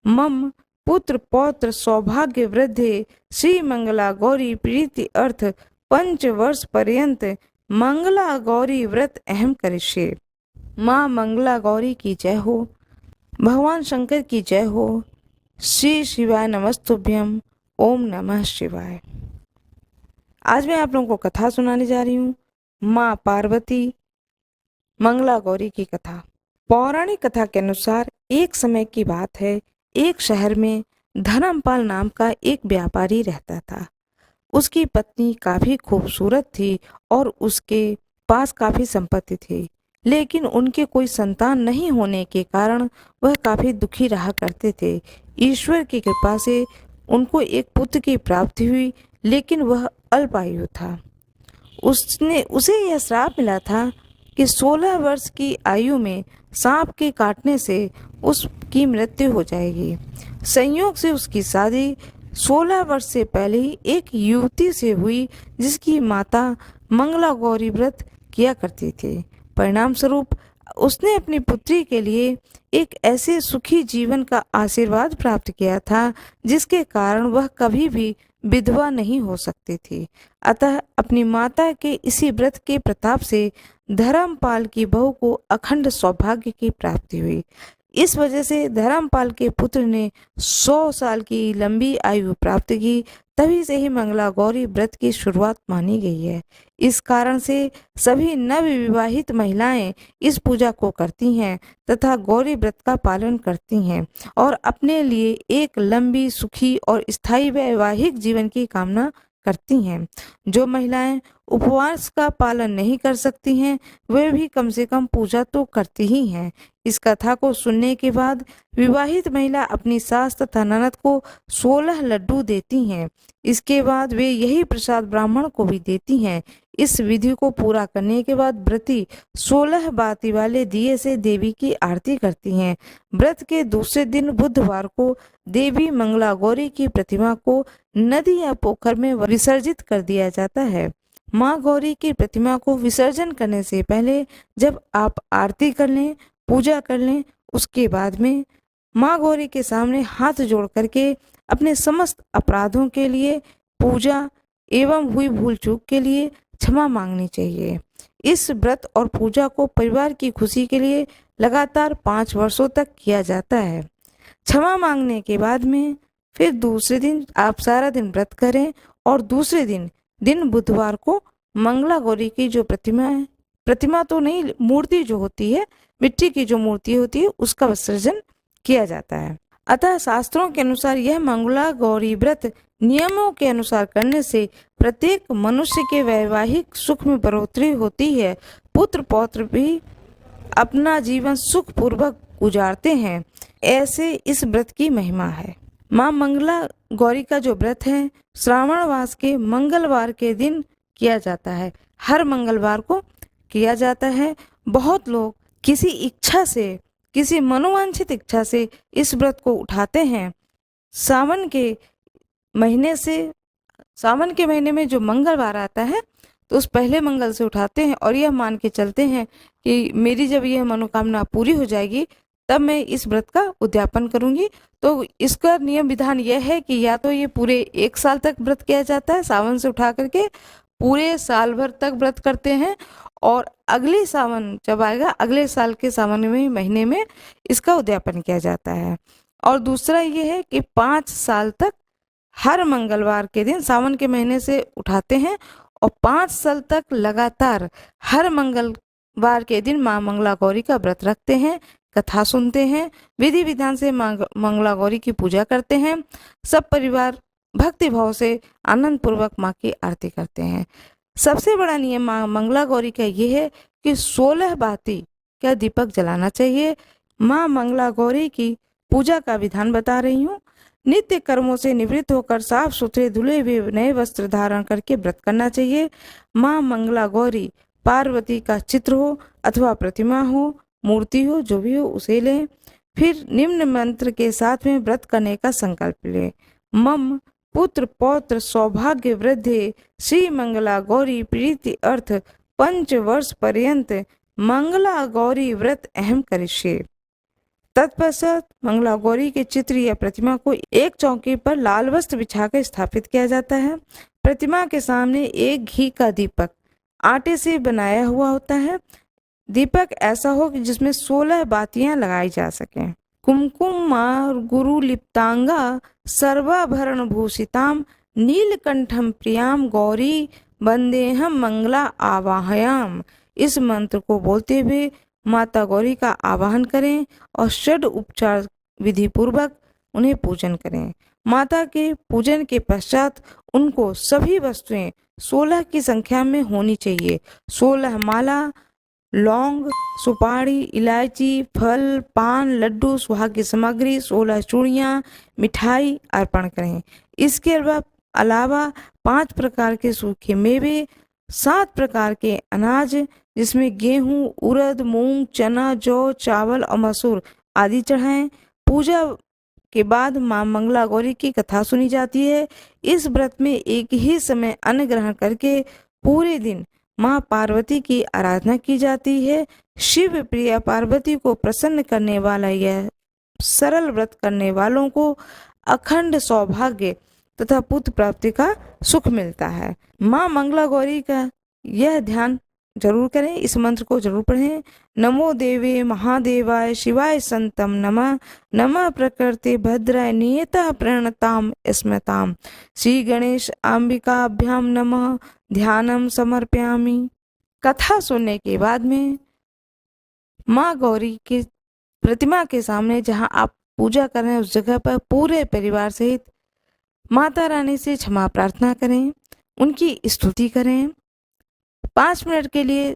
मम पुत्र पौत्र सौभाग्य वृद्धे श्री मंगला गौरी प्रीति अर्थ 5 वर्ष पर्यंत मंगला गौरी व्रत अहम करिष्ये। माँ मंगला गौरी की जय हो। भगवान शंकर की जय हो। श्री शिवाय नमस्तुभ्यम। ओम नमः शिवाय। आज मैं आप लोगों को कथा सुनाने जा रही हूँ, माँ पार्वती मंगला गौरी की कथा। पौराणिक कथा के अनुसार एक समय की बात है, एक शहर में धर्मपाल नाम का एक व्यापारी रहता था। उसकी पत्नी काफी खूबसूरत थी और उसके पास काफी संपत्ति थी, लेकिन उनके कोई संतान नहीं होने के कारण वह काफी दुखी रहा करते थे। ईश्वर की कृपा से उनको एक पुत्र की प्राप्ति हुई, लेकिन वह अल्पायु था। उसे यह श्राप मिला था कि 16 वर्ष की आयु में सांप के काटने से उसकी मृत्यु हो जाएगी। संयोग से उसकी शादी 16 वर्ष से पहले ही एक युवती से हुई, जिसकी माता मंगला गौरी व्रत किया करती थी। परिणाम स्वरूप उसने अपनी पुत्री के लिए एक ऐसे सुखी जीवन का आशीर्वाद प्राप्त किया था, जिसके कारण वह कभी भी विधवा नहीं हो सकती थी। अतः अपनी माता के इसी व्रत के प्रताप से धर्मपाल की बहू को अखंड सौभाग्य की प्राप्ति हुई। इस वजह से धर्मपाल के पुत्र ने 100 साल की लंबी आयु प्राप्त की। तभी से ही मंगला गौरी व्रत की शुरुआत मानी गई है। इस कारण से सभी नवविवाहित महिलाएं इस पूजा को करती हैं तथा गौरी व्रत का पालन करती हैं और अपने लिए एक लंबी, सुखी और स्थायी वैवाहिक जीवन की कामना करती हैं। जो महिलाएं उपवास का पालन नहीं कर सकती हैं, वे भी कम से कम पूजा तो करती ही हैं। इस कथा को सुनने के बाद विवाहित महिला अपनी सास तथा ननद को 16 लड्डू देती हैं। इसके बाद वे यही प्रसाद ब्राह्मण को भी देती हैं। इस विधि को पूरा करने के बाद व्रती 16 बाती वाले दिए से देवी की आरती करती हैं। व्रत के दूसरे दिन बुधवार को देवी मंगला गौरी की प्रतिमा को नदी या पोखर में विसर्जित कर दिया जाता है। माँ गौरी की प्रतिमा को विसर्जन करने से पहले जब आप आरती कर लें, पूजा कर लें, उसके बाद में माँ गौरी के सामने हाथ जोड़ करके अपने समस्त अपराधों के लिए, पूजा एवं हुई भूल चूक के लिए क्षमा मांगनी चाहिए। इस व्रत और पूजा को परिवार की खुशी के लिए लगातार 5 वर्षों तक किया जाता है। क्षमा मांगने के बाद में फिर दूसरे दिन आप सारा दिन व्रत करें और दूसरे दिन बुधवार को मंगला गौरी की जो प्रतिमा है, प्रतिमा तो नहीं, मूर्ति जो होती है, मिट्टी की जो मूर्ति होती है, उसका विसर्जन किया जाता है। अतः शास्त्रों के अनुसार यह मंगला गौरी व्रत नियमों के अनुसार करने से प्रत्येक मनुष्य के वैवाहिक सुख में बढ़ोतरी होती है। पुत्र पौत्र भी अपना जीवन सुख पूर्वक गुजारते हैं। ऐसे इस व्रत की महिमा है। माँ मंगला गौरी का जो व्रत है श्रावण मास के मंगलवार के दिन किया जाता है। हर मंगलवार को किया जाता है। बहुत लोग किसी इच्छा से, किसी मनोवांछित इच्छा से इस व्रत को उठाते हैं। सावन के महीने में जो मंगलवार आता है तो उस पहले मंगल से उठाते हैं और यह मान के चलते हैं कि मेरी जब यह मनोकामना पूरी हो जाएगी तब मैं इस व्रत का उद्यापन करूंगी। तो इसका नियम विधान यह है कि या तो ये पूरे 1 साल तक व्रत किया जाता है, सावन से उठा करके पूरे साल भर तक व्रत करते हैं और अगले सावन जब आएगा, अगले साल के सावन में महीने में इसका उद्यापन किया जाता है। और दूसरा ये है कि 5 साल तक हर मंगलवार के दिन सावन के महीने से उठाते हैं और 5 साल तक लगातार हर मंगलवार के दिन माँ मंगला गौरी का व्रत रखते हैं, कथा सुनते हैं, विधि विधान से मंगला गौरी की पूजा करते हैं। सब परिवार भक्ति भाव से आनंद पूर्वक माँ की आरती करते हैं। सबसे बड़ा नियम माँ मंगला गौरी का ये है कि 16 बाती का दीपक जलाना चाहिए। माँ मंगला गौरी की पूजा का विधान बता रही हूँ। नित्य कर्मों से निवृत्त होकर साफ सुथरे धुले हुए नए वस्त्र धारण करके व्रत करना चाहिए। माँ मंगला गौरी पार्वती का चित्र हो अथवा प्रतिमा हो, मूर्ति हो, जो भी हो उसे लें। फिर निम्न मंत्र के साथ में व्रत करने का संकल्प लें। मम पुत्र पौत्र सौभाग्य वृद्धे श्री मंगला गौरी प्रीति अर्थ 5 वर्ष पर्यंत मंगला गौरी व्रत अहम करिष्ये। तत्पश्चात मंगला गौरी के चित्र या प्रतिमा को एक चौकी पर लाल वस्त्र बिछाकर स्थापित किया जाता है। प्रतिमा के सामने एक घी का दीपक आटे से बनाया हुआ होता है। दीपक ऐसा हो कि जिसमें 16 बातियां लगाई जा सकें। कुमकुम गुरु लिप्तांगा सर्वाभरण भूषिताम नीलकंठम प्रियाम गौरी वंदेहम मंगला आवाहयाम। इस मंत्र को बोलते हुए माता गौरी का आवाहन करें और षड उपचार विधि पूर्वक उन्हें पूजन करें। माता के पूजन के पश्चात उनको सभी वस्तुएं 16 की संख्या में होनी चाहिए। 16 माला, लौंग, सुपारी, इलायची, फल, पान, लड्डू, सुहाग की सामग्री, 16 चूड़ियाँ, मिठाई अर्पण करें। इसके अलावा 5 प्रकार के सूखे मेवे, 7 प्रकार के अनाज जिसमें गेहूं, उड़द, मूंग, चना, जौ, चावल और मसूर आदि चढ़ाएं। पूजा के बाद मां मंगला गौरी की कथा सुनी जाती है। इस व्रत में एक ही समय अन्न ग्रहण करके पूरे दिन मां पार्वती की आराधना की जाती है। शिव प्रिया पार्वती को प्रसन्न करने वाला यह सरल व्रत करने वालों को अखंड सौभाग्य तथा पुत्र प्राप्ति का सुख मिलता है। मां मंगला गौरी का यह ध्यान जरूर करें, इस मंत्र को जरूर पढ़ें। नमो देवे महादेवाय शिवाय संतम नमः, नमः प्रकृति भद्राय नियता प्रणताम स्मताम, श्री गणेश अंबिकाभ्याम नमः, ध्यानम समर्पयामि। कथा सुनने के बाद में माँ गौरी की प्रतिमा के सामने जहाँ आप पूजा कर रहे हैं उस जगह पर पूरे परिवार सहित माता रानी से क्षमा प्रार्थना करें, उनकी स्तुति करें। 5 मिनट के लिए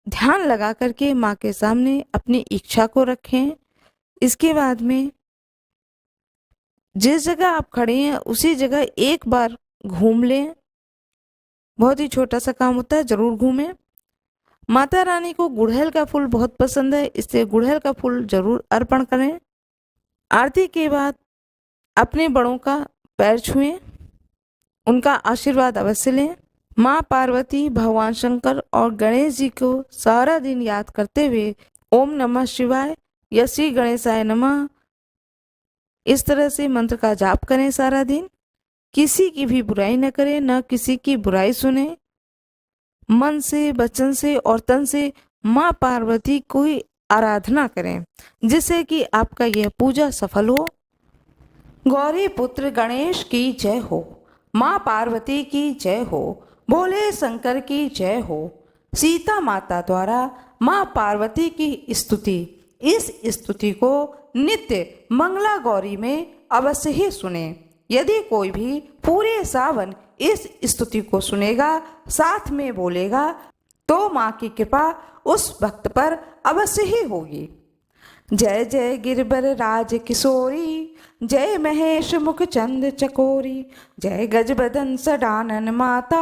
ध्यान लगा करके माँ के सामने अपनी इच्छा को रखें। इसके बाद में जिस जगह आप खड़े हैं उसी जगह एक बार घूम लें। बहुत ही छोटा सा काम होता है, जरूर घूमें। माता रानी को गुड़हल का फूल बहुत पसंद है, इसलिए गुड़हल का फूल जरूर अर्पण करें। आरती के बाद अपने बड़ों का पैर छुएं, उनका आशीर्वाद अवश्य लें। माँ पार्वती, भगवान शंकर और गणेश जी को सारा दिन याद करते हुए ओम नमः शिवाय या श्री गणेशाय नमः इस तरह से मंत्र का जाप करें सारा दिन। किसी की भी बुराई न करें, न किसी की बुराई सुने। मन से, वचन से और तन से माँ पार्वती की आराधना करें जिससे कि आपका यह पूजा सफल हो। गौरी पुत्र गणेश की जय हो, माँ पार्वती की जय हो, भोले शंकर की जय हो। सीता माता द्वारा माँ पार्वती की स्तुति, इस स्तुति को नित्य मंगला गौरी में अवश्य ही सुने। यदि कोई भी पूरे सावन इस स्तुति को सुनेगा, साथ में बोलेगा, तो माँ की कृपा उस भक्त पर अवश्य ही होगी। जय जय गिरबर राज किशोरी, जय महेश मुख चंद चकोरी, जय गजबदन सडानन माता,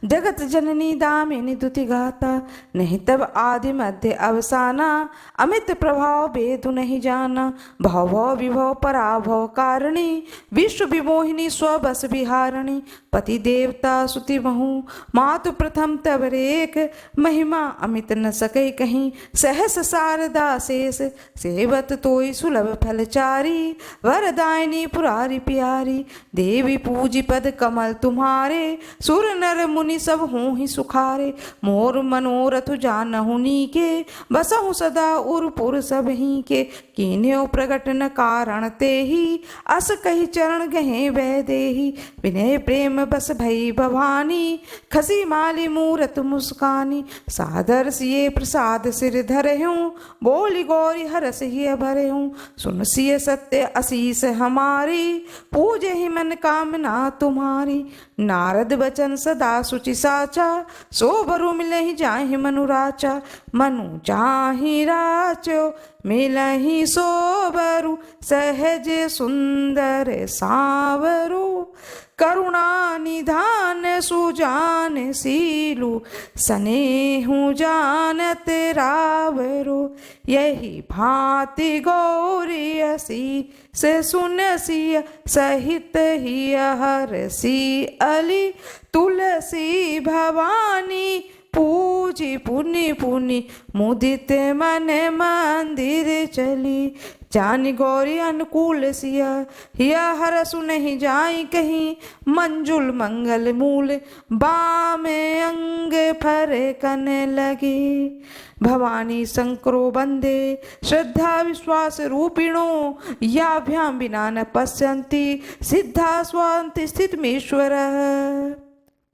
जगत जननी दामिनी दुति गाता। नहीं तब आदि मध्य अवसाना, अमित प्रभाव भेदु नहीं जाना। भव भव विभव पराभव कारिणी, विश्व विमोहिनी स्वबस विहारिणी। पति देवता सुति महु, मातु प्रथम तब रेख, महिमा अमित न सके कहीं, सहस शारदा शेष। सेवत तोई सुलभ फलचारी, वरदायिनी पुरारी प्यारी। देवी पूजी पद कमल तुम्हारे, सुर नर मुनि सब हों ही सुखारे। मोर मनोरथ जानहु नीके, बसहु सदा उरपुर सब ही के। कीन्यो प्रगट न कारण ते ही, अस कही चरण गहे वह देही। विनय प्रेम बस भई भवानी, खसी माली मूरत मुस्कानी। सादर सिए प्रसाद सिर धरहूँ, बोली गौरी हरस ही भरहूँ। सुन सिय सत्य असीस हमारी, पूजे ही मन कामना तुम्हारी। नारद बचन सदा सुचि साचा, सो बरु मिलहि जाहि मनुराचा। मनु जाहि राचो मिलहि सो बरु, सहज सुंदर सावरो। करुणा निधान सुजान सीलु, स्नेहु जानत रावरो। यही भांति गौरी असी से सुनसी, सहित ही हरसी अली। तुलसी भवानी पूजी पुनि पुनि, मुदित मन मंदिर चली। जान गौरी अनुकूल सिया, हिया हरसु नहीं जाई कहीं, मंजुल मंगल मूल बामे अंग फरे कने लगी। भवानी शंकरो बंदे श्रद्धा विश्वास रूपिणो, याभ्याम बिना न पश्यन्ति सिद्धा स्वांति स्थितमीश्वर।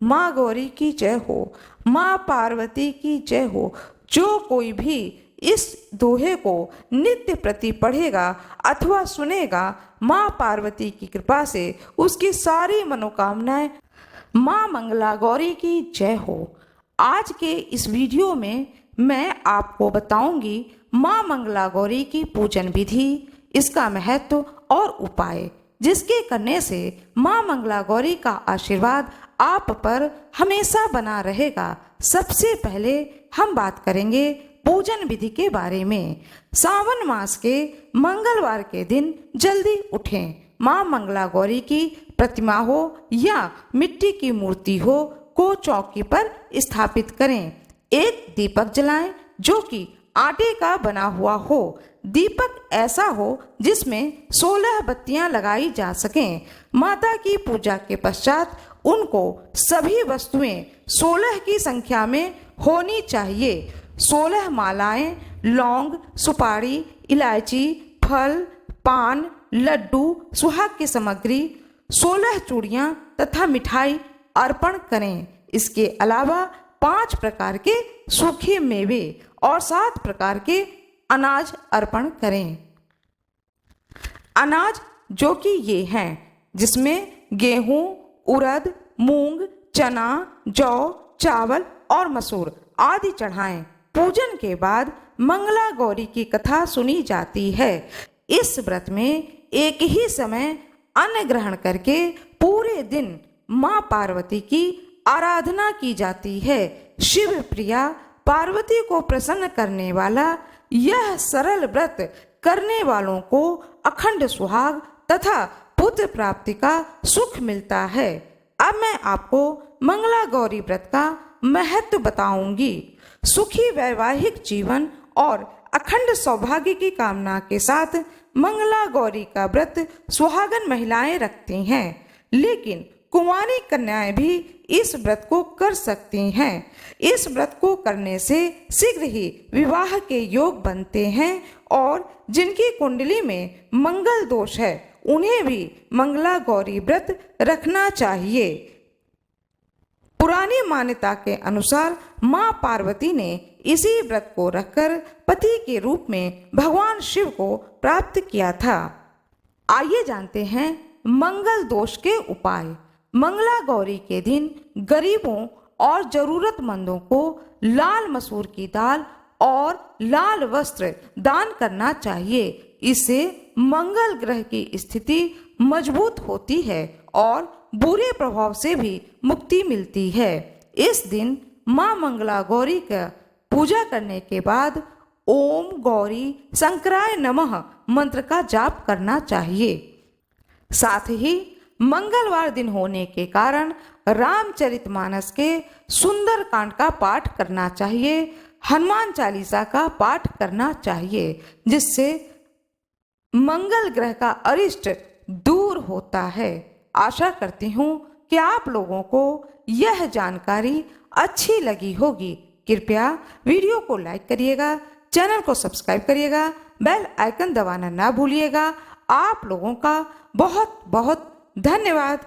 माँ गौरी की जय हो, माँ पार्वती की जय हो। जो कोई भी इस दोहे को नित्य प्रति पढ़ेगा अथवा सुनेगा, माँ पार्वती की कृपा से उसकी सारी मनोकामनाएं, माँ मंगला गौरी की जय हो। आज के इस वीडियो में मैं आपको बताऊंगी माँ मंगला गौरी की पूजन विधि, इसका महत्व और उपाय, जिसके करने से माँ मंगला गौरी का आशीर्वाद आप पर हमेशा बना रहेगा। सबसे पहले हम बात करेंगे पूजन विधि के बारे में। सावन मास के मंगलवार के दिन जल्दी उठें। माँ मंगला गौरी की प्रतिमा हो या मिट्टी की मूर्ति हो को चौकी पर स्थापित करें। एक दीपक जलाएं जो कि आटे का बना हुआ हो। दीपक ऐसा हो जिसमें 16 बत्तियां लगाई जा सकें। माता की पूजा के पश्चात उनको सभी वस्तुएं 16 की संख्या में होनी चाहिए। 16 मालाएं, लौंग, सुपारी, इलायची, फल, पान, लड्डू, सुहाग की सामग्री, 16 चूड़ियां तथा मिठाई अर्पण करें। इसके अलावा 5 प्रकार के सूखे मेवे और 7 प्रकार के अनाज अर्पण करें। अनाज जो कि ये हैं, जिसमें गेहूं, उड़द, मूंग, चना, जौ, चावल और मसूर आदि चढ़ाएं। पूजन के बाद मंगला गौरी की कथा सुनी जाती है। इस व्रत में एक ही समय अन्न ग्रहण करके पूरे दिन माँ पार्वती की आराधना की जाती है। शिव प्रिया पार्वती को प्रसन्न करने वाला यह सरल व्रत करने वालों को अखंड सुहाग तथा पुत्र प्राप्ति का सुख मिलता है। अब मैं आपको मंगला गौरी व्रत का महत्व बताऊंगी। सुखी वैवाहिक जीवन और अखंड सौभाग्य की कामना के साथ मंगला गौरी का व्रत सुहागन महिलाएं रखती हैं, लेकिन कुंवारी कन्याएं भी इस व्रत को कर सकती हैं। इस व्रत को करने से शीघ्र ही विवाह के योग बनते हैं और जिनकी कुंडली में मंगल दोष है उन्हें भी मंगला गौरी व्रत रखना चाहिए। पुरानी मान्यता के अनुसार माँ पार्वती ने इसी व्रत को रखकर पति के रूप में भगवान शिव को प्राप्त किया था। आइए जानते हैं मंगल दोष के उपाय। मंगला गौरी के दिन गरीबों और जरूरतमंदों को लाल मसूर की दाल और लाल वस्त्र दान करना चाहिए। इससे मंगल ग्रह की स्थिति मजबूत होती है और बुरे प्रभाव से भी मुक्ति मिलती है। इस दिन माँ मंगला गौरी का पूजा करने के बाद ओम गौरी शंकराय नमः मंत्र का जाप करना चाहिए। साथ ही मंगलवार दिन होने के कारण रामचरितमानस के सुंदर कांड का पाठ करना चाहिए। हनुमान चालीसा का पाठ करना चाहिए, जिससे मंगल ग्रह का अरिष्ट दूर होता है। आशा करती हूँ कि आप लोगों को यह जानकारी अच्छी लगी होगी। कृपया वीडियो को लाइक करिएगा, चैनल को सब्सक्राइब करिएगा, बेल आइकन दबाना ना भूलिएगा। आप लोगों का बहुत बहुत धन्यवाद।